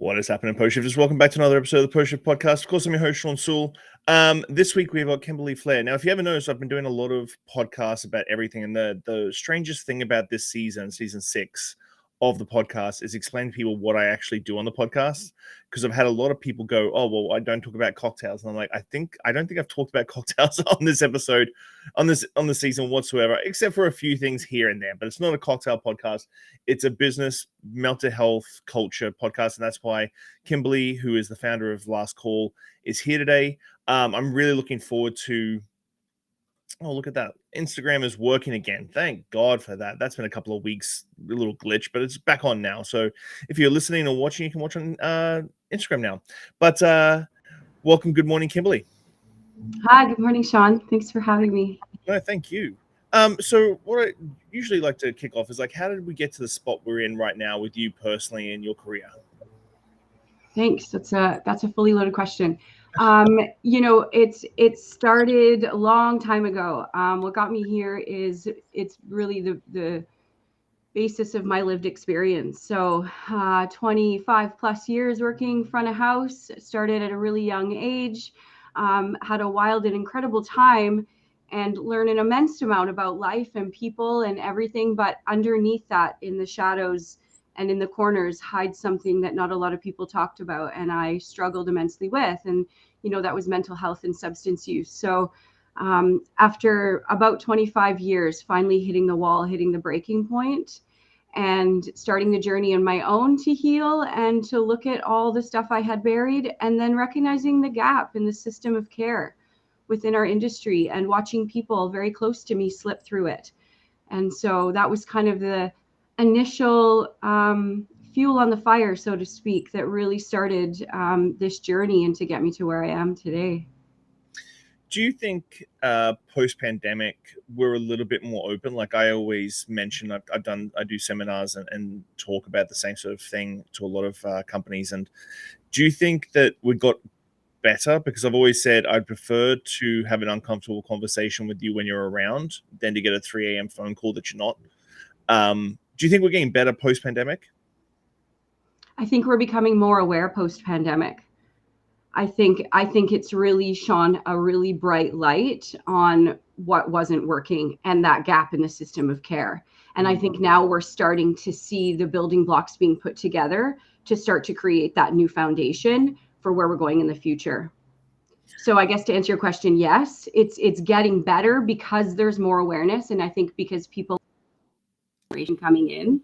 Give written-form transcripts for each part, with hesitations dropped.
What is happening, Post Shifters? Welcome back to another episode of the Post Shift Podcast. Of course, I'm your host, Shawn Soole. This week we've got Kimberly Flear. Now, if you haven't noticed, I've been doing a lot of podcasts about everything, and the strangest thing about this season 6 of the podcast, is explaining to people what I actually do on the podcast. Because I've had a lot of people go, "Oh, well, I don't talk about cocktails," and I'm like, I don't think I've talked about cocktails on this episode, on the season whatsoever, except for a few things here and there. But it's not a cocktail podcast. It's a business, mental health, culture podcast, and that's why Kimberly, who is the founder of Last Call, is here today. I'm really looking forward to. Oh, look at that. Instagram is working again. Thank God for that. That's been a couple of weeks, a little glitch, but it's back on now. So if you're listening or watching, you can watch on Instagram now. But welcome. Good morning, Kimberly. Hi, good morning, Shawn. Thanks for having me. No, thank you. So what I usually like to kick off is like, how did we get to the spot we're in right now with you personally in your career? Thanks. That's a fully loaded question. It started a long time ago. What got me here is it's really the basis of my lived experience. So 25 plus years working front of house, started at a really young age, had a wild and incredible time and learned an immense amount about life and people and everything. But underneath that, in the shadows and in the corners, hides something that not a lot of people talked about. And I struggled immensely with. And, that was mental health and substance use. So after about 25 years, finally hitting the wall, hitting the breaking point, and starting the journey on my own to heal and to look at all the stuff I had buried, and then recognizing the gap in the system of care within our industry and watching people very close to me slip through it. And so that was kind of the initial fuel on the fire, so to speak, that really started this journey and to get me to where I am today. Do you think post-pandemic we're a little bit more open? Like I always mention, I do seminars and talk about the same sort of thing to a lot of companies. And do you think that we got better? Because I've always said I'd prefer to have an uncomfortable conversation with you when you're around than to get a 3 a.m. phone call that you're not. Do you think we're getting better post-pandemic? I think we're becoming more aware post-pandemic. I think it's really shone a really bright light on what wasn't working and that gap in the system of care. And I think now we're starting to see the building blocks being put together to start to create that new foundation for where we're going in the future. So I guess to answer your question, yes, it's getting better because there's more awareness. And I think because people coming in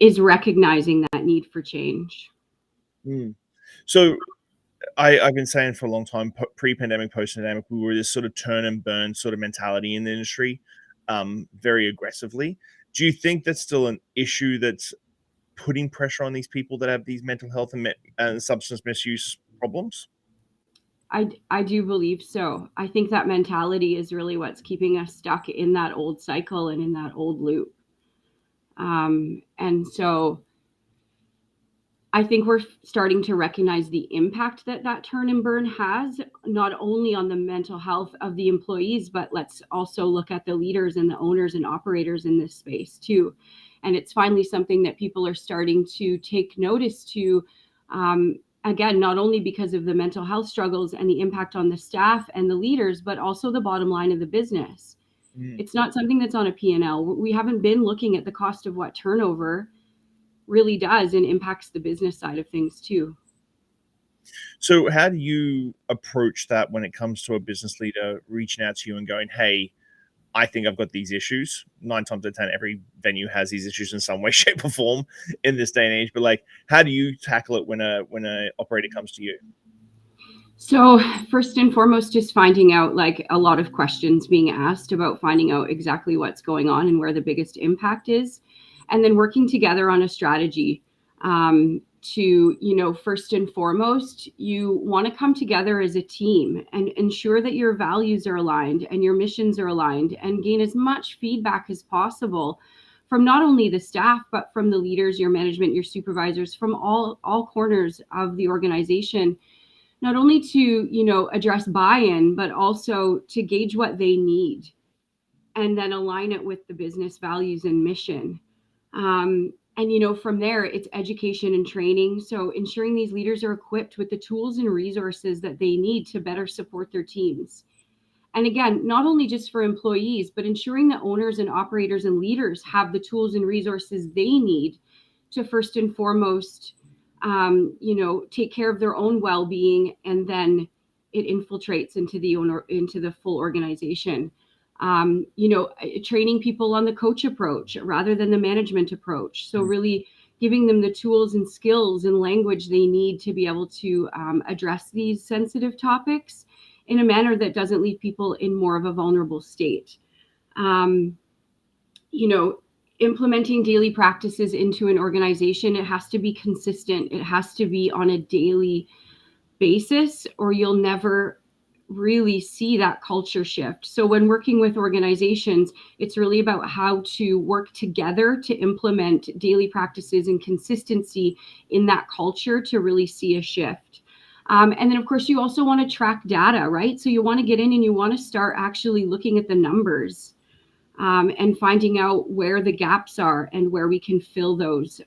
is recognizing that need for change. So I've been saying for a long time, pre-pandemic, post-pandemic, we were this sort of turn and burn sort of mentality in the industry, very aggressively. Do you think that's still an issue that's putting pressure on these people that have these mental health and substance misuse problems? I do believe so. I think that mentality is really what's keeping us stuck in that old cycle and in that old loop. And so I think we're starting to recognize the impact that turn and burn has, not only on the mental health of the employees, but let's also look at the leaders and the owners and operators in this space too. And it's finally something that people are starting to take notice to, again, not only because of the mental health struggles and the impact on the staff and the leaders, but also the bottom line of the business. It's not something that's on a P&L. We haven't been looking at the cost of what turnover really does and impacts the business side of things too. So how do you approach that when it comes to a business leader reaching out to you and going, hey, I think I've got these issues? 9 times out of 10, every venue has these issues in some way, shape, or form in this day and age. But like, how do you tackle it when a operator comes to you? So first and foremost, just finding out, like, a lot of questions being asked about finding out exactly what's going on and where the biggest impact is. And then working together on a strategy to, first and foremost, you want to come together as a team and ensure that your values are aligned and your missions are aligned, and gain as much feedback as possible from not only the staff, but from the leaders, your management, your supervisors, from all corners of the organization, not only to, address buy-in, but also to gauge what they need and then align it with the business values and mission. And from there, it's education and training. So ensuring these leaders are equipped with the tools and resources that they need to better support their teams. And again, not only just for employees, but ensuring that owners and operators and leaders have the tools and resources they need to first and foremost, take care of their own well-being, and then it infiltrates into the full organization. Training people on the coach approach rather than the management approach. So really giving them the tools and skills and language they need to be able to address these sensitive topics in a manner that doesn't leave people in more of a vulnerable state. Implementing daily practices into an organization, it has to be consistent. It has to be on a daily basis, or you'll never really see that culture shift. So when working with organizations, it's really about how to work together to implement daily practices and consistency in that culture to really see a shift. And then, of course, you also want to track data, right? So you want to get in and you want to start actually looking at the numbers and finding out where the gaps are and where we can fill those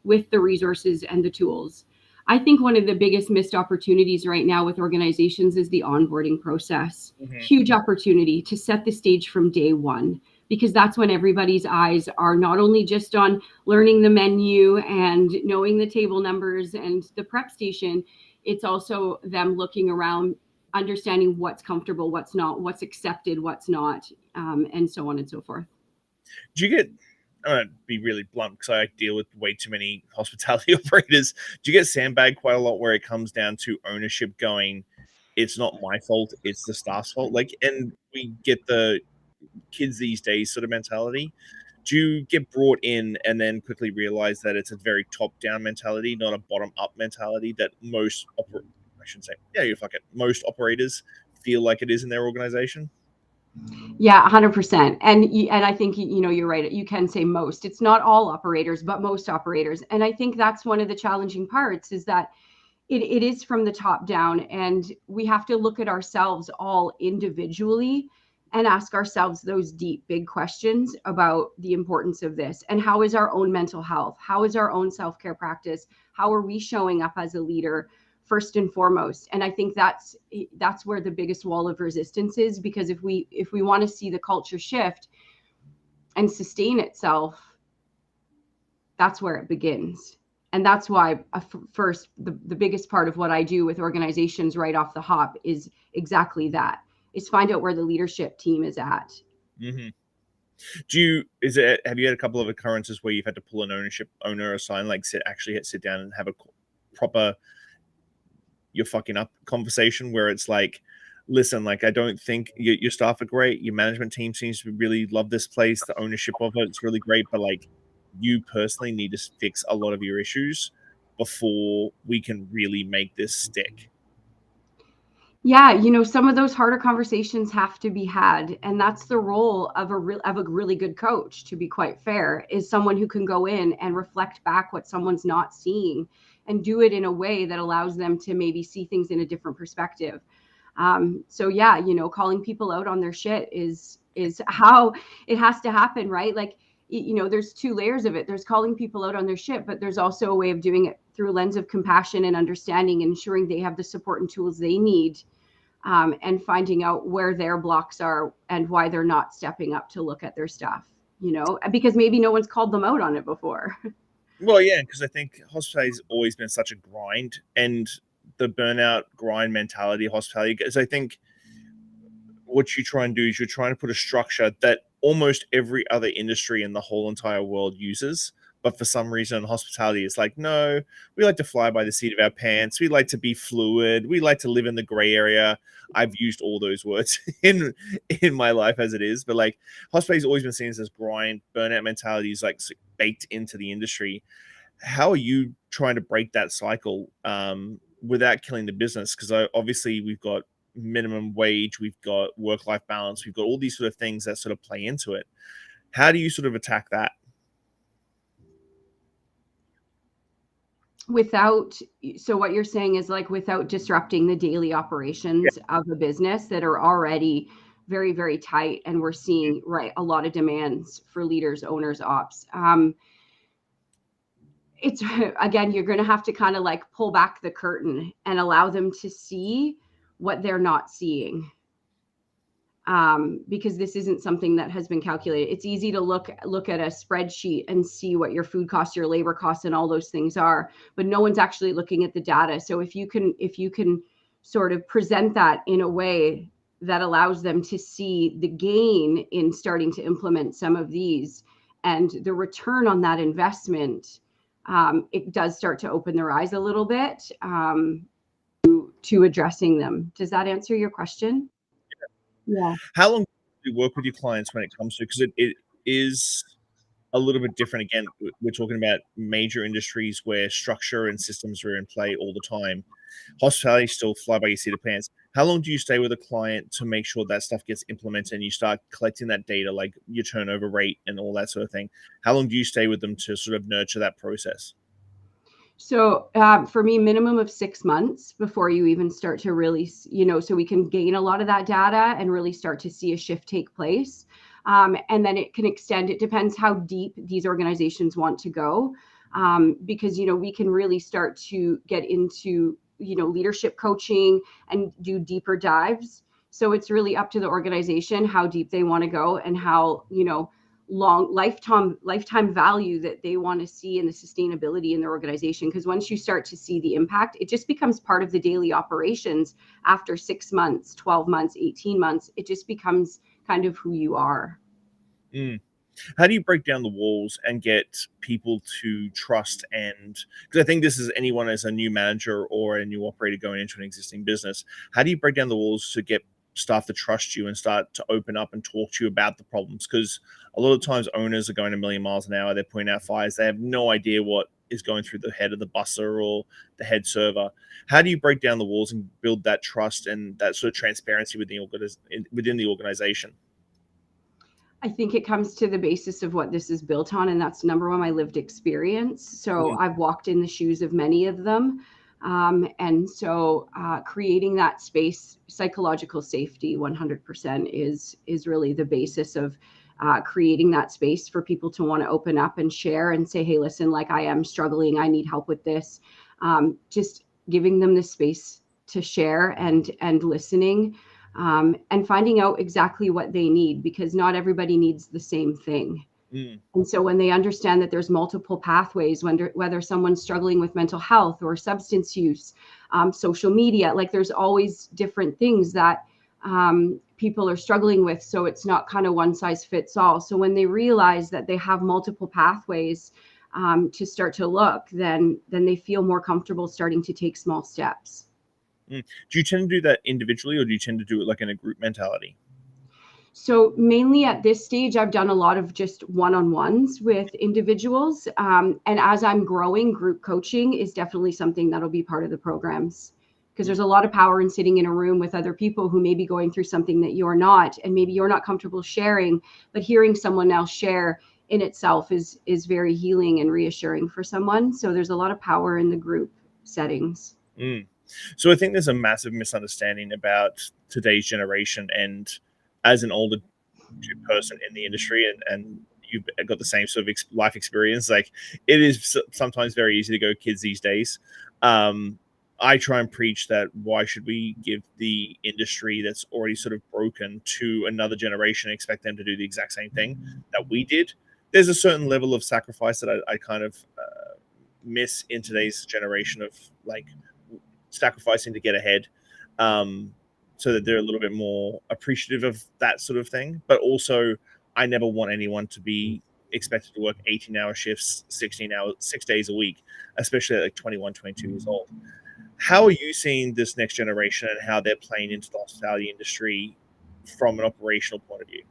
with the resources and the tools. I think one of the biggest missed opportunities right now with organizations is the onboarding process. Huge opportunity to set the stage from day one, because that's when everybody's eyes are not only just on learning the menu and knowing the table numbers and the prep station, it's also them looking around, understanding what's comfortable, what's not, what's accepted, what's not, and so on and so forth. Do you get, I'm going to be really blunt because I deal with way too many hospitality operators. Do you get sandbagged quite a lot where it comes down to ownership going, it's not my fault, it's the staff's fault? And we get the kids these days sort of mentality. Do you get brought in and then quickly realize that it's a very top-down mentality, not a bottom-up mentality that most most operators feel like it is in their organization? Yeah, 100%. And I think, you're right. You can say most. It's not all operators, but most operators. And I think that's one of the challenging parts, is that it is from the top down, and we have to look at ourselves all individually and ask ourselves those deep, big questions about the importance of this. And how is our own mental health? How is our own self-care practice? How are we showing up as a leader first and foremost? And I think that's where the biggest wall of resistance is, because if we want to see the culture shift and sustain itself, that's where it begins. And that's why first, the biggest part of what I do with organizations right off the hop is exactly that, is find out where the leadership team is at. Mm-hmm. Have you had a couple of occurrences where you've had to pull an owner aside, like sit down and have a proper you're fucking up conversation where it's like, listen, like, I don't think your staff are great. Your management team seems to really love this place. The ownership of it's really great, but like, you personally need to fix a lot of your issues before we can really make this stick. Yeah, some of those harder conversations have to be had, and that's the role of a really good coach, to be quite fair, is someone who can go in and reflect back what someone's not seeing and do it in a way that allows them to maybe see things in a different perspective. So yeah, calling people out on their shit is how it has to happen, right? Like, there's two layers of it. There's calling people out on their shit, but there's also a way of doing it through a lens of compassion and understanding, and ensuring they have the support and tools they need, and finding out where their blocks are and why they're not stepping up to look at their stuff, because maybe no one's called them out on it before. Well, yeah, because I think hospitality's always been such a grind, and the burnout grind mentality of hospitality, because I think what you try and do is you're trying to put a structure that almost every other industry in the whole entire world uses. But for some reason, hospitality is like, no, we like to fly by the seat of our pants. We like to be fluid. We like to live in the gray area. I've used all those words in my life as it is. But like, hospitality's always been seen as this grind. Burnout mentality is like baked into the industry. How are you trying to break that cycle without killing the business? Because obviously we've got minimum wage, we've got work-life balance, we've got all these sort of things that sort of play into it. How do you sort of attack that? So what you're saying is, like, without disrupting the daily operations of a business that are already very, very tight, and we're seeing, right, a lot of demands for leaders, owners, ops. it's again, you're going to have to kind of like pull back the curtain and allow them to see what they're not seeing. Because this isn't something that has been calculated. It's easy to look at a spreadsheet and see what your food costs, your labor costs, and all those things are, but no one's actually looking at the data. So if you can sort of present that in a way that allows them to see the gain in starting to implement some of these and the return on that investment, it does start to open their eyes a little bit to addressing them. Does that answer your question? Yeah. How long do you work with your clients when it comes to, because it is a little bit different. Again, we're talking about major industries where structure and systems are in play all the time. Hospitality still fly by your seat of pants. How long do you stay with a client to make sure that stuff gets implemented and you start collecting that data, like your turnover rate and all that sort of thing? How long do you stay with them to sort of nurture that process? So for me, minimum of 6 months before you even start to really, so we can gain a lot of that data and really start to see a shift take place. And then it can extend. It depends how deep these organizations want to go, because, we can really start to get into, leadership coaching and do deeper dives. So it's really up to the organization how deep they want to go and how, long lifetime value that they want to see in the sustainability in their organization. Because once you start to see the impact, it just becomes part of the daily operations after 6 months, 12 months, 18 months. It just becomes kind of who you are. How do you break down the walls and get people to trust? And because I think this is anyone as a new manager or a new operator going into an existing business, how do you break down the walls to get staff to trust you and start to open up and talk to you about the problems? Because a lot of times owners are going a million miles an hour. They're putting out fires. They have no idea what is going through the head of the busser or the head server. How do you break down the walls and build that trust and that sort of transparency within the organization? I think it comes to the basis of what this is built on, and that's number one, my lived experience. So I've walked in the shoes of many of them. And so creating that space, psychological safety 100% is really the basis of creating that space for people to want to open up and share and say, hey, listen, like I am struggling, I need help with this. Just giving them the space to share and listening. And finding out exactly what they need, because not everybody needs the same thing. And so when they understand that there's multiple pathways, whether someone's struggling with mental health or substance use, social media, like there's always different things that people are struggling with. So it's not kind of one size fits all. So when they realize that they have multiple pathways to start to look, then they feel more comfortable starting to take small steps. Do you tend to do that individually, or do you tend to do it like in a group mentality? So mainly at this stage, I've done a lot of just one-on-ones with individuals. And as I'm growing, group coaching is definitely something that'll be part of the programs, because there's a lot of power in sitting in a room with other people who may be going through something that you're not, and maybe you're not comfortable sharing, but hearing someone else share in itself is very healing and reassuring for someone. So there's a lot of power in the group settings. So I think there's a massive misunderstanding about today's generation. And as an older person in the industry, and you've got the same sort of life experience, like it is sometimes very easy to go kids these days. I try and preach that why should we give the industry that's already sort of broken to another generation and expect them to do the exact same thing that we did? There's a certain level of sacrifice that I kind of miss in today's generation of like sacrificing to get ahead, so that they're a little bit more appreciative of that sort of thing. But also, I never want anyone to be expected to work 18-hour shifts, 16 hours, 6 days a week, especially at like 21, 22 years old. How are you seeing this next generation and how they're playing into the hospitality industry from an operational point of view?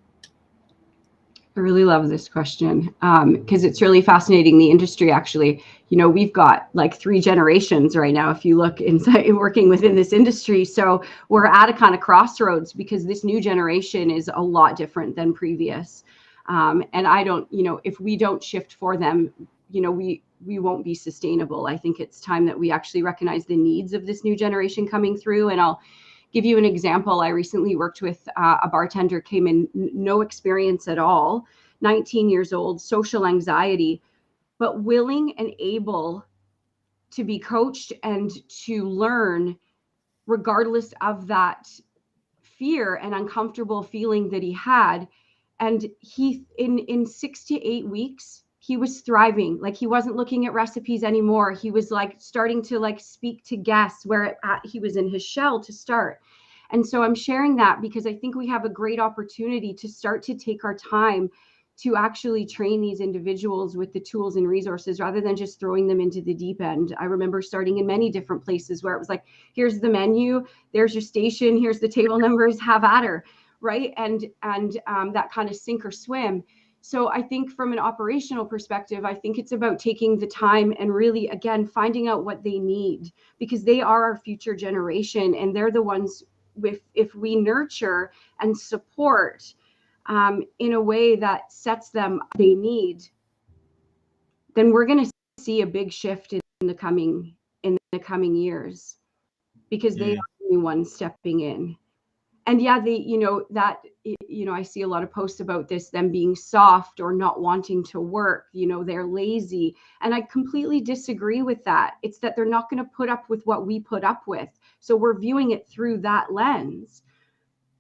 I really love this question because it's really fascinating. The industry, actually, we've got like 3 generations right now, if you look inside working within this industry. So we're at a kind of crossroads because this new generation is a lot different than previous. And I don't, if we don't shift for them, we won't be sustainable. I think it's time that we actually recognize the needs of this new generation coming through. And I'll give you an example. I recently worked with a bartender, came in, no experience at all, 19 years old, social anxiety, but willing and able to be coached and to learn regardless of that fear and uncomfortable feeling that he had. And he, in 6 to 8 weeks, he was thriving. Like, he wasn't looking at recipes anymore. He was like starting to like speak to guests where he was in his shell to start. And so I'm sharing that because I think we have a great opportunity to start to take our time to actually train these individuals with the tools and resources rather than just throwing them into the deep end. I remember starting in many different places where it was like, here's the menu, there's your station, here's the table numbers, have at her, right? And that kind of sink or swim. So I think from an operational perspective, I think it's about taking the time and really, again, finding out what they need, because they are our future generation, and they're the ones if we nurture and support in a way that sets them they need, then we're going to see a big shift in the coming years, because they are the new ones stepping in. And yeah, I see a lot of posts about this, them being soft or not wanting to work, they're lazy. And I completely disagree with that. It's that they're not going to put up with what we put up with. So we're viewing it through that lens.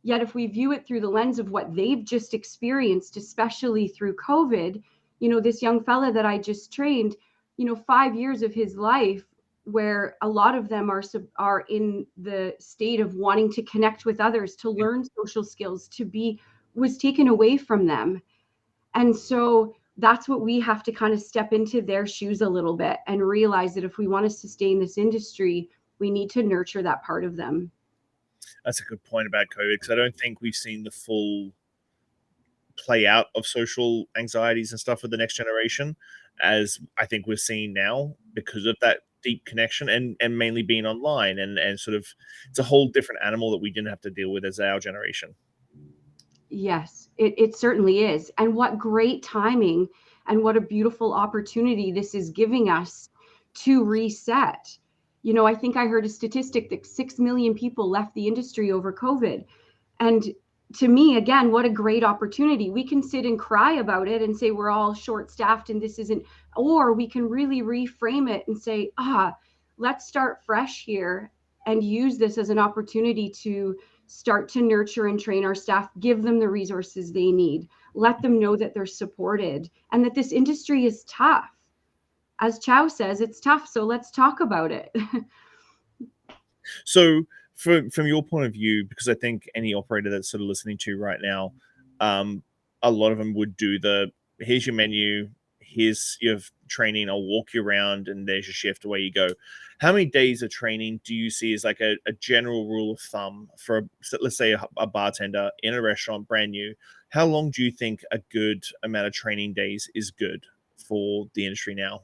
Yet if we view it through the lens of what they've just experienced, especially through COVID, this young fella that I just trained, 5 years of his life, where a lot of them are in the state of wanting to connect with others, to learn social skills, was taken away from them. And so that's what we have to kind of step into their shoes a little bit and realize that if we want to sustain this industry, we need to nurture that part of them. That's a good point about COVID, because I don't think we've seen the full play out of social anxieties and stuff with the next generation as I think we're seeing now, because of that deep connection and mainly being online and sort of, it's a whole different animal that we didn't have to deal with as our generation. Yes, it certainly is. And what great timing and what a beautiful opportunity this is giving us to reset. I think I heard a statistic that 6 million people left the industry over COVID. And to me, again, what a great opportunity. We can sit and cry about it and say we're all short staffed and this isn't, or we can really reframe it and say, let's start fresh here and use this as an opportunity to start to nurture and train our staff, give them the resources they need, let them know that they're supported and that this industry is tough. As Chow says, it's tough. So let's talk about it. So from your point of view, because I think any operator that's sort of listening to right now, a lot of them would do here's your menu, here's your training, I'll walk you around, and there's your shift, away you go. How many days of training do you see as like a general rule of thumb for, let's say, a bartender in a restaurant, brand new? How long do you think a good amount of training days is good for the industry now?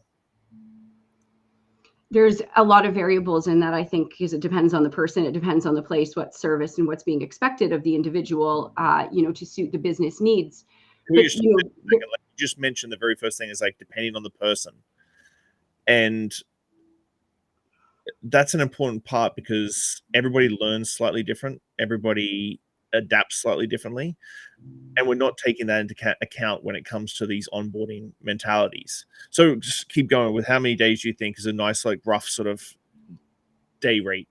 There's a lot of variables in that, I think, because it depends on the person, it depends on the place, what service and what's being expected of the individual, to suit the business needs. But, you just mentioned the very first thing is like depending on the person. And that's an important part because everybody learns slightly different. Everybody adapts slightly differently. And we're not taking that into account when it comes to these onboarding mentalities. So just keep going with how many days do you think is a nice, like, rough sort of day rate?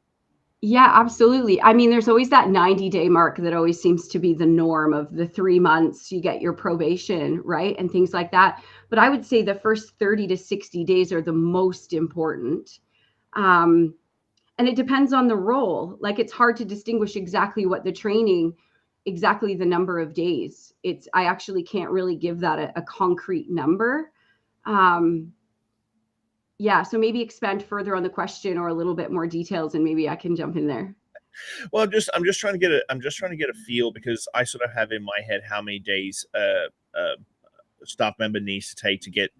Yeah, absolutely. I mean, there's always that 90-day mark that always seems to be the norm of the 3 months you get your probation, right? And things like that. But I would say the first 30 to 60 days are the most important. And it depends on the role. Like, it's hard to distinguish exactly what the training, exactly the number of days. I actually can't really give that a concrete number. Yeah, so maybe expand further on the question or a little bit more details, and maybe I can jump in there. Well, I'm just trying to get a feel, because I sort of have in my head how many days a staff member needs to take to get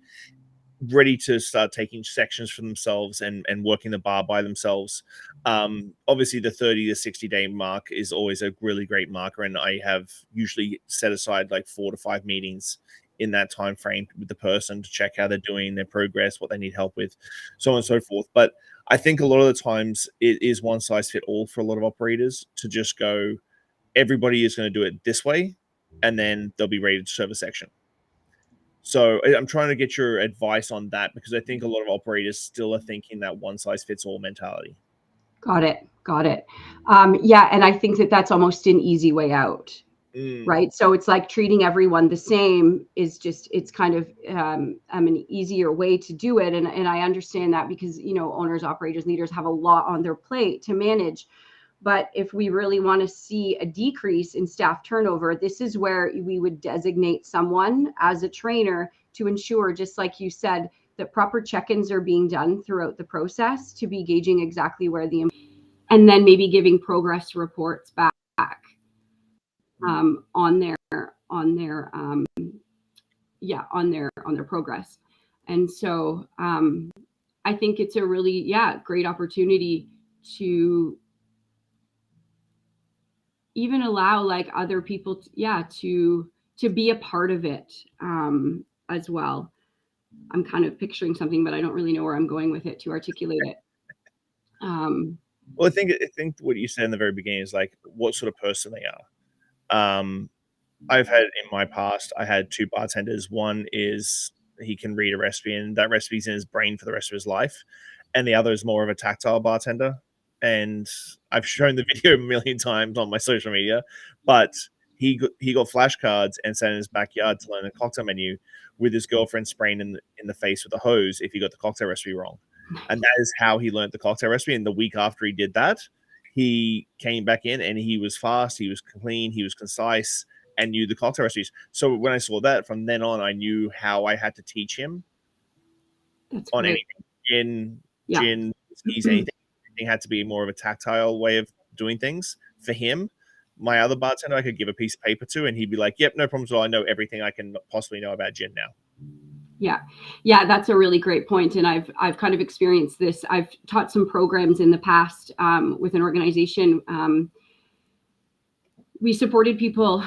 ready to start taking sections for themselves and working the bar by themselves. Obviously the 30 to 60 day mark is always a really great marker, and I have usually set aside like 4 to 5 meetings in that time frame with the person to check how they're doing, their progress, what they need help with, so on and so forth. But I think a lot of the times it is one size fit all for a lot of operators to just go, everybody is going to do it this way, and then they'll be ready to serve a section. So I'm trying to get your advice on that, because I think a lot of operators still are thinking that one size fits all mentality. Got it. Yeah, and I think that that's almost an easy way out. Right. So it's like treating everyone the same is just, it's kind of an easier way to do it. And I understand that, because, owners, operators, leaders have a lot on their plate to manage. But if we really want to see a decrease in staff turnover, this is where we would designate someone as a trainer to ensure, just like you said, that proper check-ins are being done throughout the process to be gauging exactly where and then maybe giving progress reports back on their progress. And so I think it's a really great opportunity to even allow like other people to be a part of it as well. I'm kind of picturing something, but I don't really know where I'm going with it to articulate it. Well, I think what you said in the very beginning is like what sort of person they are. I've had in my past, I had two bartenders. One is he can read a recipe, and that recipe's in his brain for the rest of his life. And the other is more of a tactile bartender. And I've shown the video a million times on my social media, but he got flashcards and sat in his backyard to learn a cocktail menu with his girlfriend spraying in the face with a hose if he got the cocktail recipe wrong. And that is how he learned the cocktail recipe. And the week after he did that, he came back in and he was fast, he was clean, he was concise, and knew the cocktail recipes. So when I saw that, from then on, I knew how I had to teach him on anything. Gin, whiskeys, anything. Everything had to be more of a tactile way of doing things for him. My other bartender, I could give a piece of paper to, and he'd be like, "Yep, no problems at all. I know everything I can possibly know about gin now." Yeah, that's a really great point. And I've kind of experienced this. I've taught some programs in the past with an organization. We supported people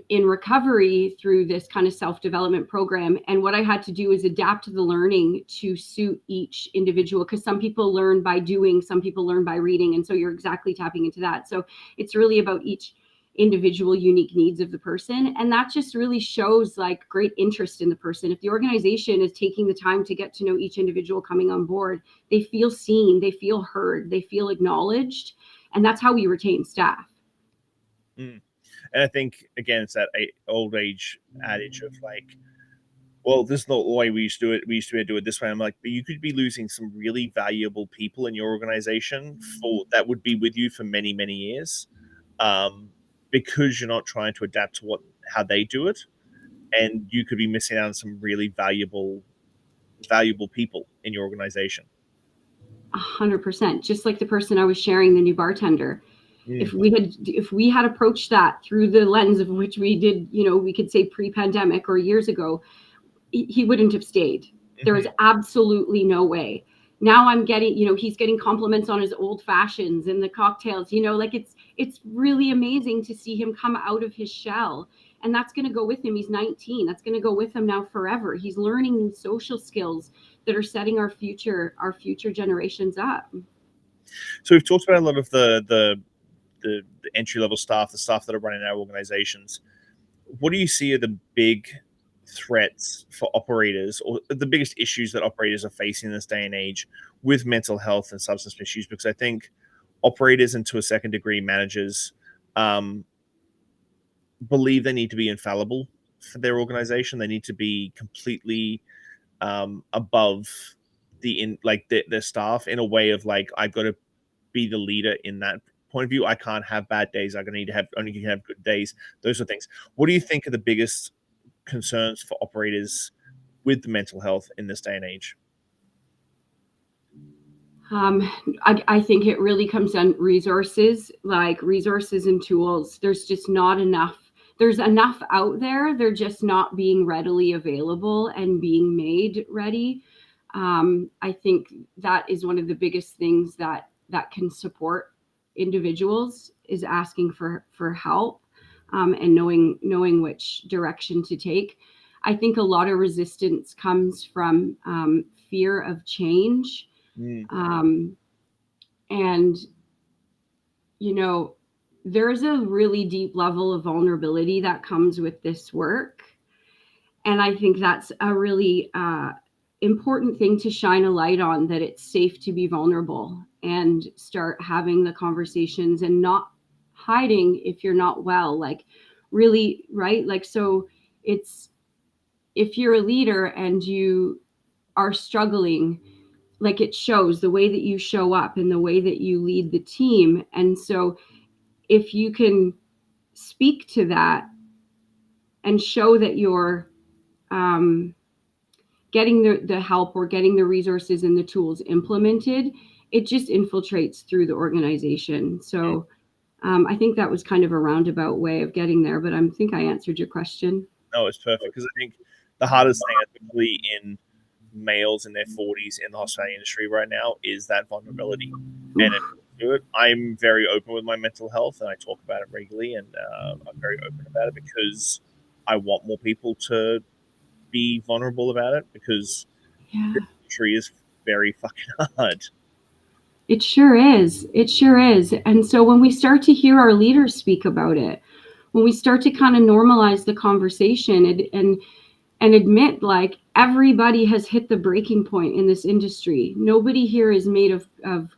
in recovery through this kind of self-development program. And what I had to do is adapt the learning to suit each individual, because some people learn by doing, some people learn by reading. And so you're exactly tapping into that. So it's really about each individual unique needs of the person. And that just really shows like great interest in the person. If the organization is taking the time to get to know each individual coming on board, they feel seen, they feel heard, they feel acknowledged. And that's how we retain staff. And I think, again, it's that old age adage of like, well, this is not the way we used to do it. We used to do it this way. I'm like, but you could be losing some really valuable people in your organization that would be with you for many, many years, because you're not trying to adapt to how they do it, and you could be missing out on some really valuable people in your organization. 100%. Just like the person I was sharing, the new bartender. If we had approached that through the lens of which we did, we could say pre-pandemic or years ago, he wouldn't have stayed. There is absolutely no way. Now I'm getting, he's getting compliments on his old fashions and the cocktails, like it's really amazing to see him come out of his shell. And that's going to go with him. He's 19. That's going to go with him now forever. He's learning these social skills that are setting our future generations up. So we've talked about a lot of the entry-level staff, the staff that are running our organizations. What do you see are the big threats for operators, or the biggest issues that operators are facing in this day and age with mental health and substance misuse? Because I think operators, and to a second degree managers, believe they need to be infallible for their organization. They need to be completely above their staff, in a way of like, I've got to be the leader in that point of view. I can't have bad days. I'm going to only can have good days. Those sort of things. What do you think are the biggest concerns for operators with the mental health in this day and age? I think it really comes down resources and tools. There's just not enough. There's enough out there. They're just not being readily available and being made ready. I think that is one of the biggest things that can support individuals, is asking for help and knowing which direction to take. I think a lot of resistance comes from fear of change. And, there's a really deep level of vulnerability that comes with this work. And I think that's a really important thing to shine a light on, that it's safe to be vulnerable and start having the conversations and not hiding if you're not well. Like, really, right? Like, so it's, if you're a leader and you are struggling, like, it shows the way that you show up and the way that you lead the team. And so if you can speak to that and show that you're getting the help or getting the resources and the tools implemented, it just infiltrates through the organization. So I think that was kind of a roundabout way of getting there, but I think I answered your question. No, it's perfect, because I think the hardest thing, especially in males in their 40s in the hospitality industry right now, is that vulnerability. And I'm very open with my mental health, and I talk about it regularly, and I'm very open about it because I want more people to be vulnerable about it, because this industry is very fucking hard. It sure is. It sure is. And so when we start to hear our leaders speak about it, when we start to kind of normalize the conversation and admit, like, everybody has hit the breaking point in this industry. Nobody here is made of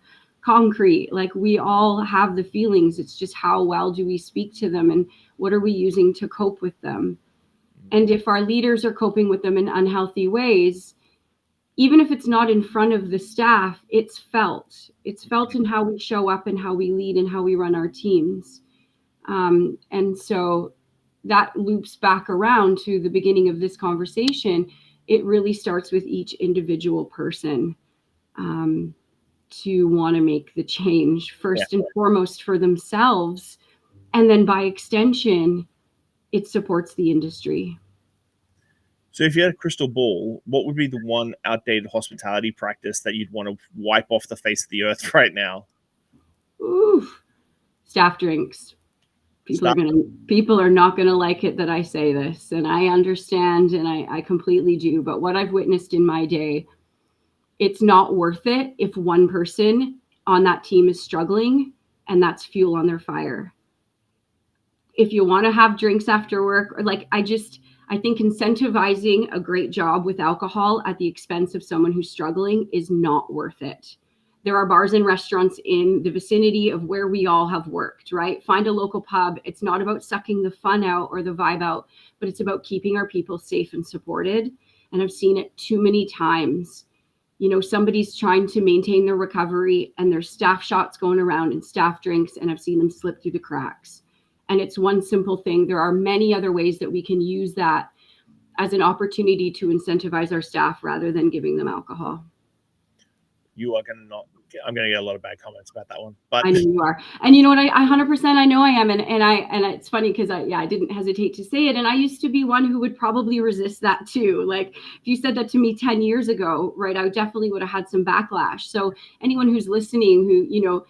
concrete. Like, we all have the feelings. It's just how well do we speak to them and what are we using to cope with them? And if our leaders are coping with them in unhealthy ways, even if it's not in front of the staff, it's felt. It's felt in how we show up and how we lead and how we run our teams. And so that loops back around to the beginning of this conversation. It really starts with each individual person to want to make the change first and foremost for themselves. And then by extension, it supports the industry. So if you had a crystal ball, what would be the one outdated hospitality practice that you'd want to wipe off the face of the earth right now? Ooh, staff drinks. People are not gonna like it that I say this, and I understand, and I completely do. But what I've witnessed in my day, it's not worth it if one person on that team is struggling, and that's fuel on their fire. If you want to have drinks after work, or like, I think incentivizing a great job with alcohol at the expense of someone who's struggling is not worth it. There are bars and restaurants in the vicinity of where we all have worked, right? Find a local pub. It's not about sucking the fun out or the vibe out, but it's about keeping our people safe and supported. And I've seen it too many times. You know, somebody's trying to maintain their recovery and there's staff shots going around and staff drinks, and I've seen them slip through the cracks. And it's one simple thing. There are many other ways that we can use that as an opportunity to incentivize our staff rather than giving them alcohol. I'm going to get a lot of bad comments about that one, but I know you are. And you know what? I 100%, I know I am. And it's funny because I didn't hesitate to say it. And I used to be one who would probably resist that too. Like, if you said that to me 10 years ago, right, I definitely would have had some backlash. So anyone who's listening who, you know,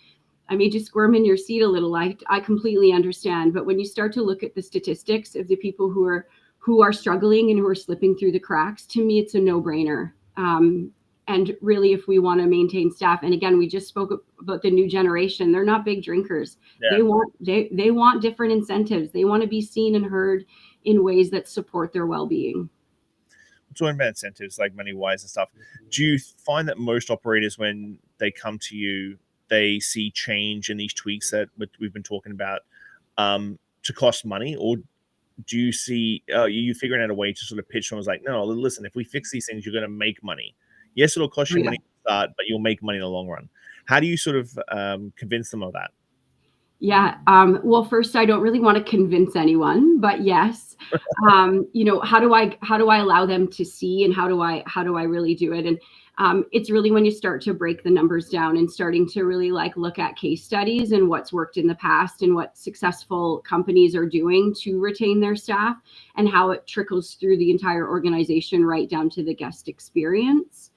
I made you squirm in your seat a little, I completely understand. But when you start to look at the statistics of the people who are struggling and who are slipping through the cracks, to me, it's a no-brainer. And really, if we want to maintain staff, and again, we just spoke about the new generation, they're not big drinkers. Yeah. They want different incentives. They want to be seen and heard in ways that support their well-being. Talking about incentives, like money-wise and stuff, do you find that most operators, when they come to you, they see change in these tweaks that we've been talking about to cost money? Or do you see you figuring out a way to sort of pitch someone's like, no, listen, if we fix these things, you're going to make money. Yes, it'll cost you money to start, but you'll make money in the long run. How do you sort of convince them of that? Yeah. Well, first, I don't really want to convince anyone, but yes. You know, how do I allow them to see, and how do I really do it? And it's really when you start to break the numbers down and starting to really like look at case studies and what's worked in the past and what successful companies are doing to retain their staff and how it trickles through the entire organization right down to the guest experience.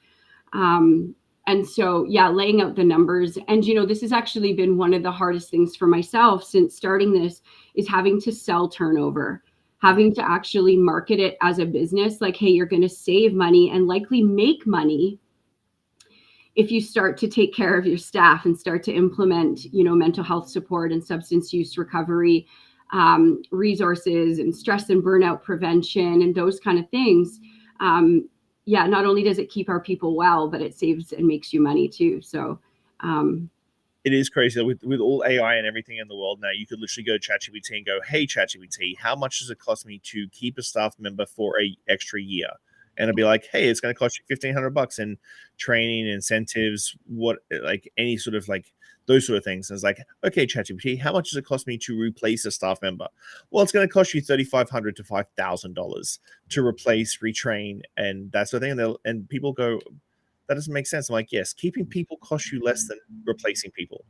And so, yeah, laying out the numbers. And, you know, this has actually been one of the hardest things for myself since starting this, is having to sell turnover, having to actually market it as a business. Like, hey, you're going to save money and likely make money if you start to take care of your staff and start to implement, you know, mental health support and substance use recovery resources and stress and burnout prevention and those kind of things. Yeah, not only does it keep our people well, but it saves and makes you money too. So it is crazy that with all AI and everything in the world now, you could literally go to ChatGPT and go, "Hey, ChatGPT, how much does it cost me to keep a staff member for a extra year?" And it'll be like, "Hey, it's going to cost you $1,500 in training, incentives, what like any sort of like those sort of things." And it's like, "Okay, ChatGPT, how much does it cost me to replace a staff member?" Well, it's going to cost you $3,500 to $5,000 to replace, retrain, and that sort of thing. And people go, that doesn't make sense. I'm like, yes, keeping people costs you less than replacing people.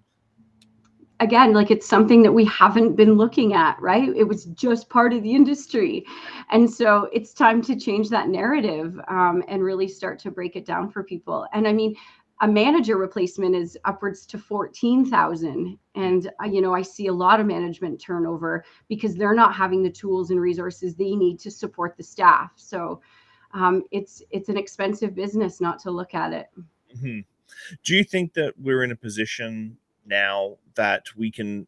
Again, like it's something that we haven't been looking at, right? It was just part of the industry. And so it's time to change that narrative and really start to break it down for people. And I mean, a manager replacement is upwards to 14,000. And, I see a lot of management turnover because they're not having the tools and resources they need to support the staff. So it's an expensive business not to look at it. Mm-hmm. Do you think that we're in a position now that we can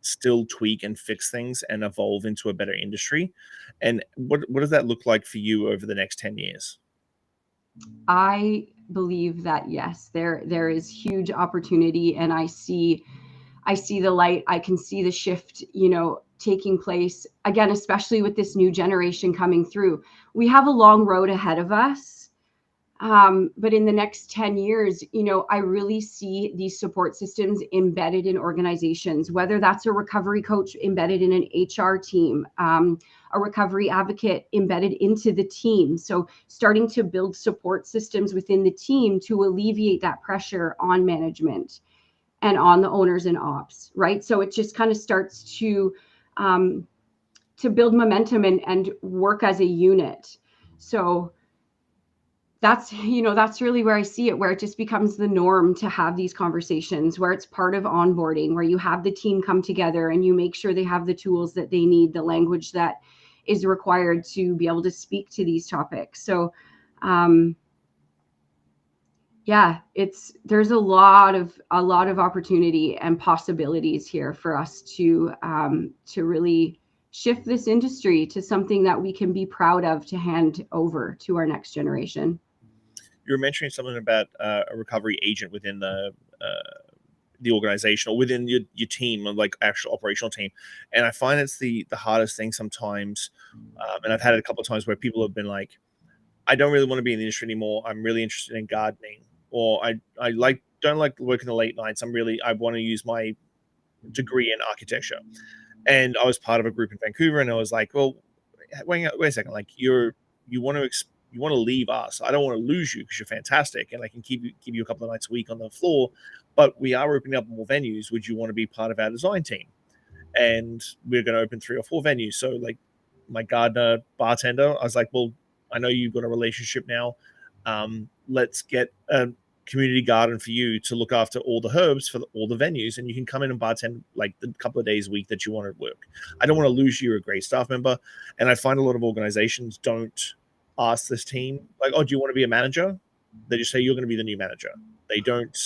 still tweak and fix things and evolve into a better industry? And what does that look like for you over the next 10 years? I believe that yes, there is huge opportunity, and I see the light. I can see the shift, taking place again, especially with this new generation coming through. We have a long road ahead of us. But in the next 10 years, I really see these support systems embedded in organizations, whether that's a recovery coach embedded in an HR team, a recovery advocate embedded into the team. So starting to build support systems within the team to alleviate that pressure on management and on the owners and ops, right? So it just kind of starts to build momentum and work as a unit. So that's really where I see it, where it just becomes the norm to have these conversations, where it's part of onboarding, where you have the team come together and you make sure they have the tools that they need, the language that is required to be able to speak to these topics. So yeah, there's a lot of opportunity and possibilities here for us to really shift this industry to something that we can be proud of to hand over to our next generation. You were mentioning something about a recovery agent within the organization or within your team, or like actual operational team. And I find it's the hardest thing sometimes. And I've had it a couple of times where people have been like, "I don't really want to be in the industry anymore. I'm really interested in gardening," or I don't like working the late nights. I want to use my degree in architecture. And I was part of a group in Vancouver, and I was like, "Well, wait a second. Like you want to you want to leave us. I don't want to lose you because you're fantastic, and I can give you a couple of nights a week on the floor. But we are opening up more venues. Would you want to be part of our design team? And we're going to open 3 or 4 venues. So like my gardener, bartender, I was like, well, I know you've got a relationship now. Let's get a community garden for you to look after all the herbs for all the venues, and you can come in and bartend like the couple of days a week that you want to work. I don't want to lose you. You're a great staff member." And I find a lot of organizations don't ask this team like, "Oh, do you want to be a manager?" They just say, "You're going to be the new manager." They don't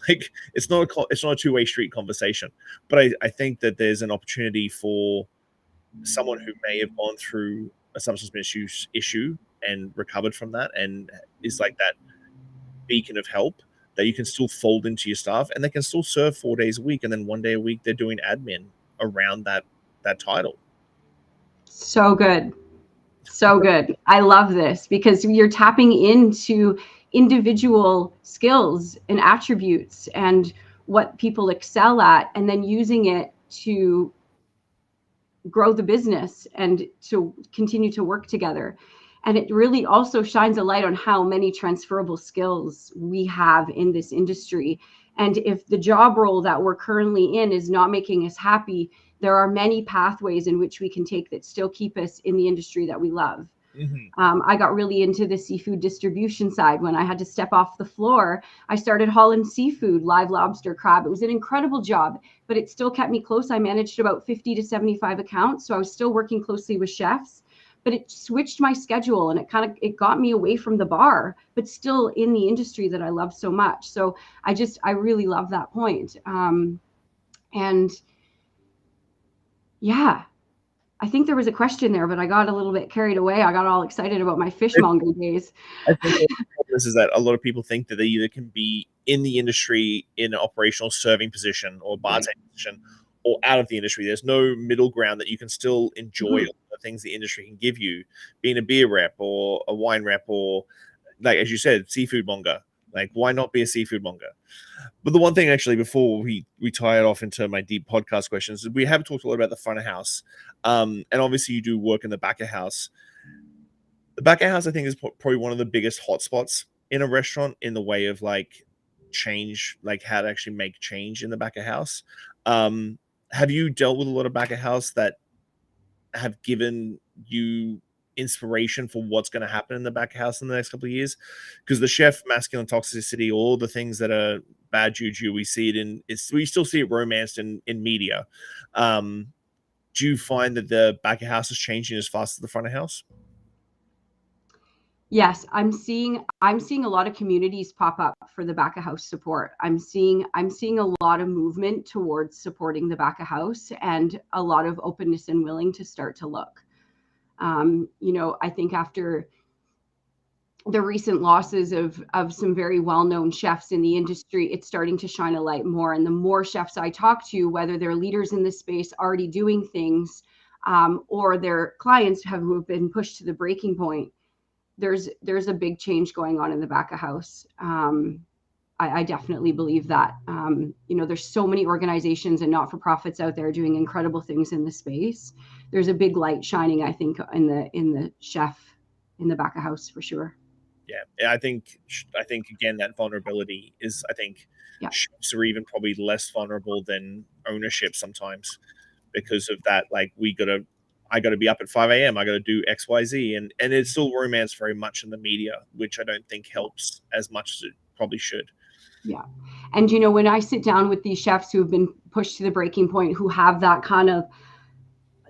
like, it's not a two-way street conversation. But I think that there's an opportunity for someone who may have gone through a substance misuse issue and recovered from that and is like that beacon of help, that you can still fold into your staff, and they can still serve 4 days a week, and then 1 day a week they're doing admin around that title. So good. So good. I love this because you're tapping into individual skills and attributes and what people excel at, and then using it to grow the business and to continue to work together. And it really also shines a light on how many transferable skills we have in this industry. And if the job role that we're currently in is not making us happy, there are many pathways in which we can take that still keep us in the industry that we love. I got really into the seafood distribution side. When I had to step off the floor, I started hauling seafood, live lobster, crab. It was an incredible job, but it still kept me close. I managed about 50 to 75 accounts. So I was still working closely with chefs, but it switched my schedule and it got me away from the bar, but still in the industry that I love so much. So I really love that point. And Yeah. I think there was a question there, but I got a little bit carried away. I got all excited about my fishmonger days. I think the problem is that a lot of people think that they either can be in the industry in an operational serving position or Right. bartending position or out of the industry. There's no middle ground that you can still enjoy Mhm. all the things the industry can give you, being a beer rep or a wine rep or, like, as you said, seafood monger. Like, why not be a seafood monger? But the one thing, actually, before we tie it off into my deep podcast questions, we have talked a lot about the front of house. And obviously you do work in the back of house. The back of house, I think, is probably one of the biggest hotspots in a restaurant in the way of like change, like how to actually make change in the back of house. Um, have you dealt with a lot of back of house that have given you inspiration for what's going to happen in the back of house in the next couple of years? Because the chef masculine toxicity, all the things that are bad juju, we see it in. We still see it romanced in media. Um, do you find that the back of house is changing as fast as the front of house? Yes, I'm seeing a lot of communities pop up for the back of house support. I'm seeing a lot of movement towards supporting the back of house and a lot of openness and willing to start to look. I think after the recent losses of some very well-known chefs in the industry, it's starting to shine a light more. And the more chefs I talk to, whether they're leaders in this space already doing things, or their clients who have been pushed to the breaking point, there's a big change going on in the back of house. I definitely believe that. There's so many organizations and not-for-profits out there doing incredible things in the space. There's a big light shining, I think, in the chef in the back of house for sure. Yeah, I think again that vulnerability is, I think Yeah. chefs are even probably less vulnerable than ownership sometimes because of that. Like, I gotta be up at 5 a.m. I gotta do XYZ, and it's still romance very much in the media, which I don't think helps as much as it probably should. Yeah. And when I sit down with these chefs who have been pushed to the breaking point, who have that kind of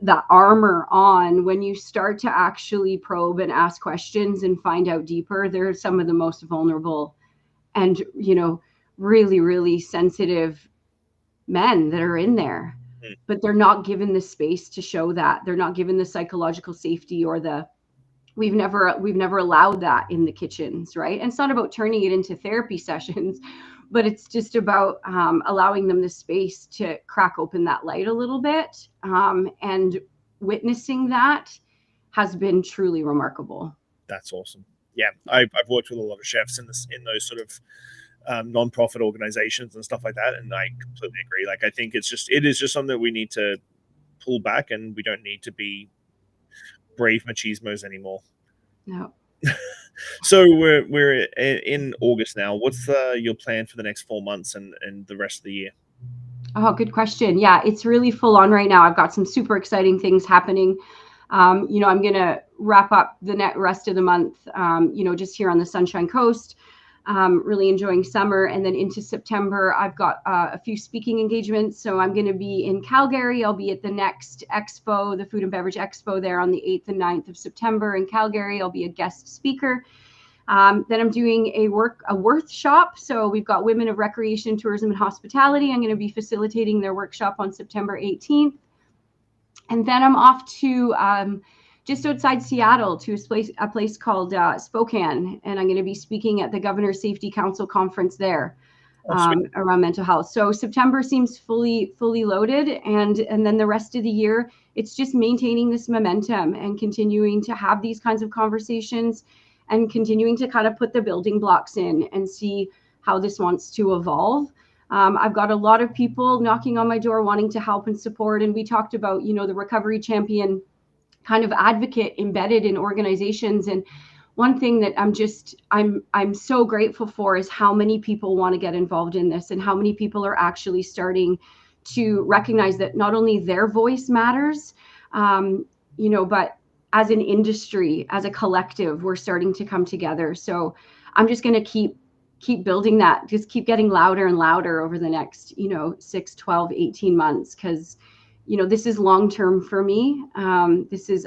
that armor on, when you start to actually probe and ask questions and find out deeper, they're some of the most vulnerable and really, really sensitive men that are in there. Mm, But they're not given the space to show that. They're not given the psychological safety or the we've never allowed that in the kitchens, right? And it's not about turning it into therapy sessions, but it's just about allowing them the space to crack open that light a little bit, and witnessing that has been truly remarkable. that's awesome. Yeah, I've worked with a lot of chefs in those sort of non-profit organizations and stuff like that, and I completely agree. Like, I think it is just something that we need to pull back, and we don't need to be brave machismos anymore. No. So we're in August now. What's your plan for the next 4 months and the rest of the year? Oh, good question. Yeah, it's really full on right now. I've got some super exciting things happening. I'm going to wrap up the rest of the month, just here on the Sunshine Coast, really enjoying summer. And then into September, I've got a few speaking engagements. So I'm going to be in Calgary. I'll be at the next expo, the Food and Beverage Expo there on the 8th and 9th of September in Calgary. I'll be a guest speaker. Then I'm doing a workshop. So we've got Women of Recreation, Tourism, and Hospitality. I'm going to be facilitating their workshop on September 18th. And then I'm off to just outside Seattle to a place called Spokane. And I'm going to be speaking at the Governor's Safety Council conference there, Oh, sweet. around mental health. So September seems fully loaded. And then the rest of the year, it's just maintaining this momentum and continuing to have these kinds of conversations and continuing to kind of put the building blocks in and see how this wants to evolve. I've got a lot of people knocking on my door wanting to help and support. And we talked about, the recovery champion kind of advocate embedded in organizations. And one thing that I'm so grateful for is how many people want to get involved in this and how many people are actually starting to recognize that not only their voice matters, but as an industry, as a collective, we're starting to come together. So I'm just going to keep building that, just keep getting louder and louder over the next 6, 12, 18 months, because this is long term for me. This is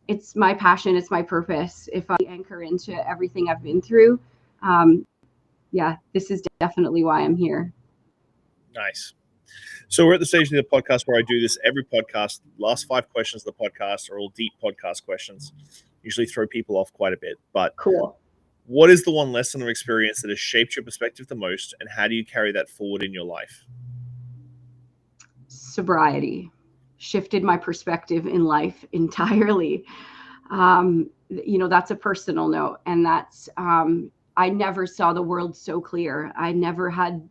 it's my passion, it's my purpose. If I anchor into everything I've been through, yeah, this is definitely why I'm here. Nice. So we're at the stage of the podcast where I do this every podcast. Last 5 questions of the podcast are all deep podcast questions. Usually throw people off quite a bit. But Cool. what is the one lesson or experience that has shaped your perspective the most, and how do you carry that forward in your life? Sobriety shifted my perspective in life entirely. That's a personal note, and that's I never saw the world so clear. I never had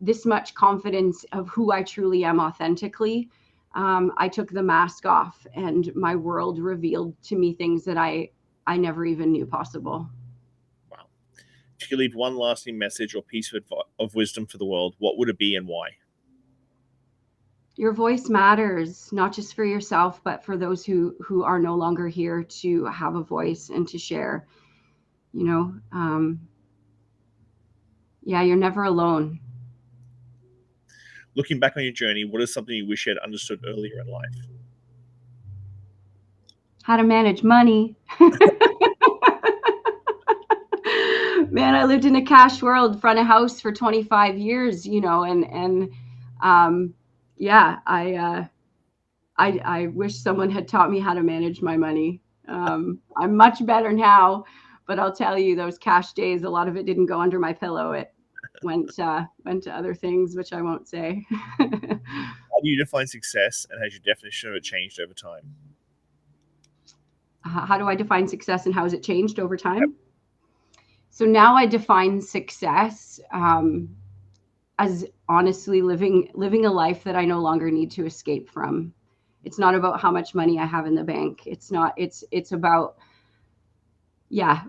this much confidence of who I truly am authentically. I took the mask off, and my world revealed to me things that I never even knew possible. Wow. If you could leave one lasting message or piece of wisdom for the world, what would it be and why? Your voice matters, not just for yourself, but for those who are no longer here to have a voice and to share. You're never alone. Looking back on your journey, what is something you wish you had understood earlier in life? How to manage money. Man, I lived in a cash world, front of house for 25 years, I wish someone had taught me how to manage my money. I'm much better now, but I'll tell you, those cash days, a lot of it didn't go under my pillow. It went to other things, which I won't say. How do you define success, and has your definition of it changed over time? How do I define success, and how has it changed over time? Yep. So now I define success as honestly living a life that I no longer need to escape from. It's not about how much money I have in the bank. It's about,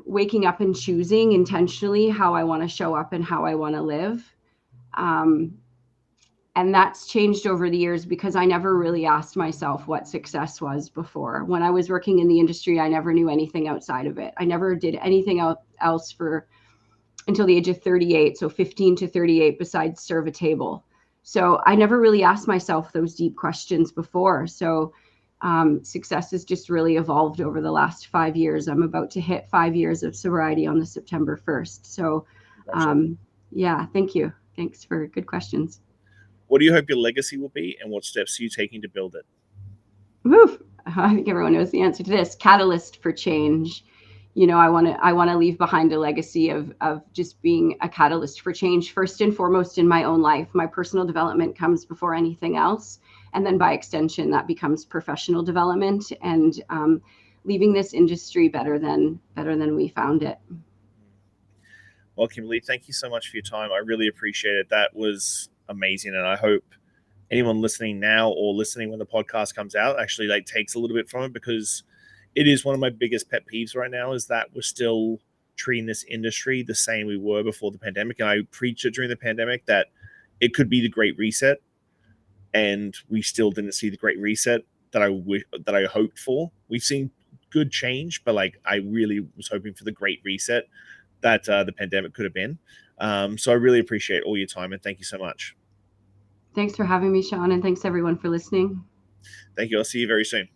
waking up and choosing intentionally how I want to show up and how I want to live. And that's changed over the years because I never really asked myself what success was before. When I was working in the industry, I never knew anything outside of it. I never did anything else until the age of 38. So 15 to 38 besides serve a table. So I never really asked myself those deep questions before. So success has just really evolved over the last 5 years. I'm about to hit 5 years of sobriety on the September 1st. So thank you. Thanks for good questions. What do you hope your legacy will be, and what steps are you taking to build it? Woof. I think everyone knows the answer to this. Catalyst for change. I want to leave behind a legacy of just being a catalyst for change, first and foremost in my own life. My personal development comes before anything else. And then by extension, that becomes professional development and leaving this industry better than we found it. Well, Kimberly, thank you so much for your time. I really appreciate it. That was amazing. And I hope anyone listening now or listening when the podcast comes out actually takes a little bit from it, because it is one of my biggest pet peeves right now is that we're still treating this industry the same we were before the pandemic. And I preached it during the pandemic that it could be the great reset. And we still didn't see the great reset that I hoped for. We've seen good change, but I really was hoping for the great reset that the pandemic could have been. So I really appreciate all your time, and thank you so much. Thanks for having me, Shawn, and thanks everyone for listening. Thank you. I'll see you very soon.